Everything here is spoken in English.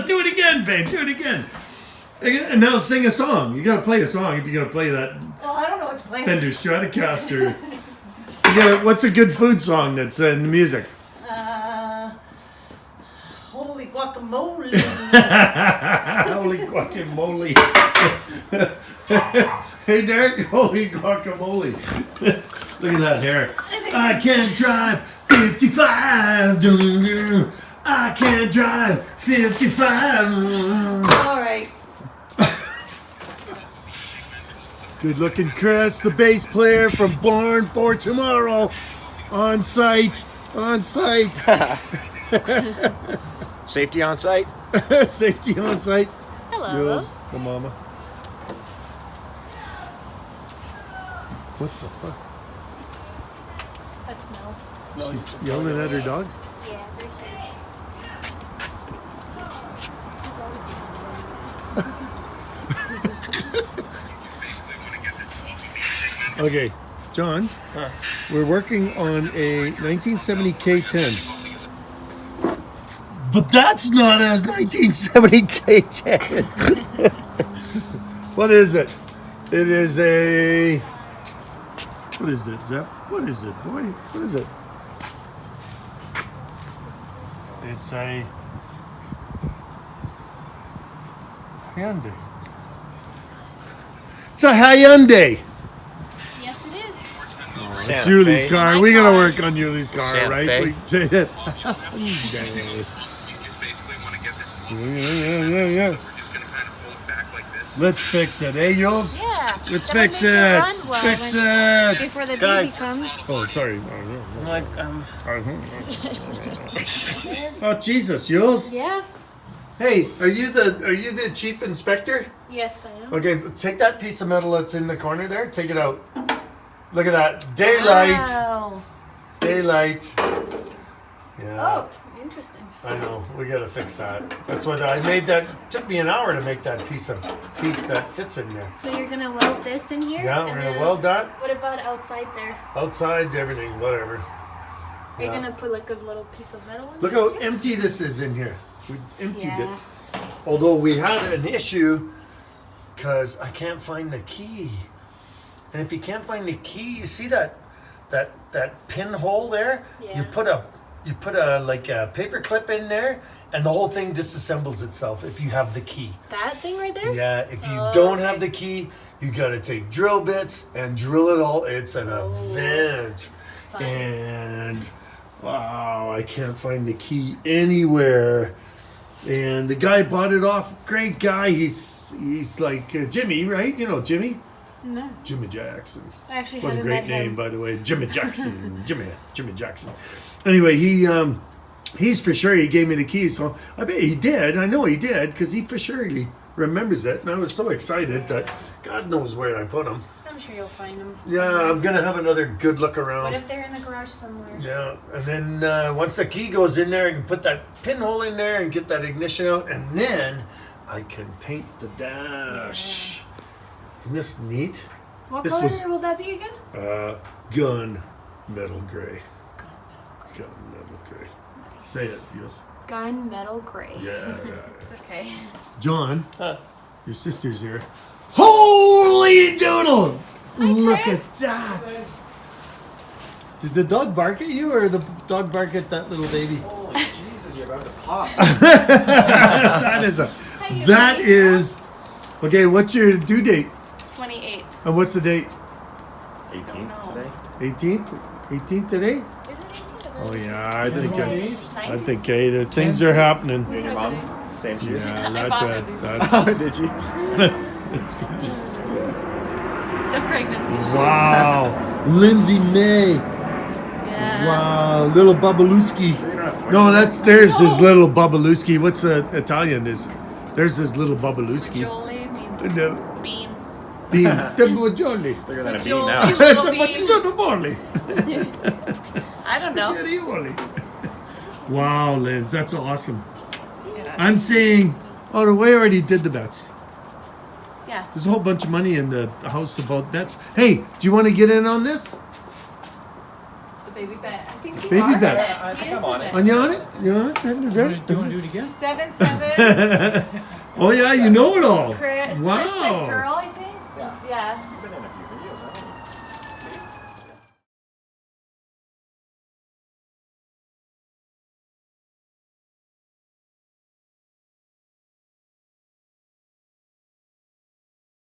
Do it again, babe. Do it again. And now sing a song. You gotta play a song if you're gonna play that. Well, I don't know what's playing. Fender Stratocaster. What's a good food song that's in the music? Holy guacamole. Holy guacamole. Hey, Derek. Holy guacamole. Look at that hair. I can't drive 55. I can't drive 55. All right. Good looking Chris, the bass player from Born for Tomorrow. On site. On site. Safety on site. Safety on site. Hello. Jules, the mama. What the fuck? That's Mel. She's yelling at her dogs? Yeah, they're huge. She's always Okay, John, we're working on a 1970 K10. But that's not a 1970 K10. What is it? It is a... What is it, Zep? What is it, boy? What is it? It's a... Hyundai. It's a Hyundai. Yes, it is. It's Santa Yuli's Fe. car. My We gotta car. work on Yuli's car, Santa right? Fe. We- yeah. Let's fix it, eh, Yules? Yeah. Let's Gonna fix make it. run while Fix when- it. Before the Guys. baby comes. Oh, sorry. I'm like, Oh, Jesus, Yules. Yeah. Hey, are you the chief inspector? Yes, I am. Okay, take that piece of metal that's in the corner there. Take it out. Look at that. Daylight. Wow. Daylight. Yeah. Oh, interesting. I know. We gotta fix that. That's what I made. That took me an hour to make that piece that fits in there. So you're gonna weld this in here? Yeah, and we're gonna then weld that What about outside there? outside, everything, whatever. Are Yeah. you gonna put like a little piece of metal in Look there how too? empty this is in here. We emptied Yeah. it. Although we had an issue because I can't find the key. And if you can't find the key, you see that pinhole there? Yeah. You put a like a paper clip in there, and the whole thing disassembles itself if you have the key. That thing right there? Yeah, if you Oh, don't okay. have the key, you gotta take drill bits and drill it all. It's an event. Fun. And wow, I can't find the key anywhere. And the guy bought it off. Great guy. He's like Jimmy, right? You know Jimmy? No. Jimmy Jackson. I actually Was a haven't great met him. name, by the way. Jimmy Jackson. Jimmy Jackson. Anyway, he's for sure he gave me the keys. So I bet he did. I know he did because he for sure he remembers it. And I was so excited that God knows where I put them. I'm sure you'll find them. Yeah, I'm gonna have another good look What around. if they're in the garage somewhere? Yeah, and then once the key goes in there, I can put that pinhole in there and get that ignition out, and then I can paint the dash. Isn't this neat? What This color was- will that be again? Gun metal gray. Gun metal gray. Say it, yes. Gun metal gray. Yeah. It's okay. John, your sister's here. Holy doodle! Look Chris. at that. Did the dog bark at you, or the dog bark at that little baby? holy Jesus, you're about to pop. That is you that doing? is okay. What's your due date? 28. And what's the date? 18th today. 18th. 18th today? Is it 18? Oh yeah, I think that's. I 19? think the things are happening. You and your mom? Same shoes? Yeah, I that's bought it. these. That's. Oh, did you? It's The pregnancy shoes. Wow. Lindsay May. Yeah. Wow. Little Babaluski. You don't have twins. No, there's his little Babaluski. What's Italian is? There's his little Babaluski. Jolie means The bean. bean. The Bojoli. Bigger than a bean Joel. now. Little The bean. Bojoli. I don't know. Spaghettioli. Wow, Linz, that's awesome. Yeah. I'm saying, oh, we already did the bets. Yeah. There's a whole bunch of money in the house about bets. Hey, do you want to get in on this? The baby bet. I think you Baby are. bet. Yeah, I think I'm on it. Are you on it? You on it? Do you want to do it again? 7-7. Oh yeah, you know it all. Chris, Wow. Chris said girl.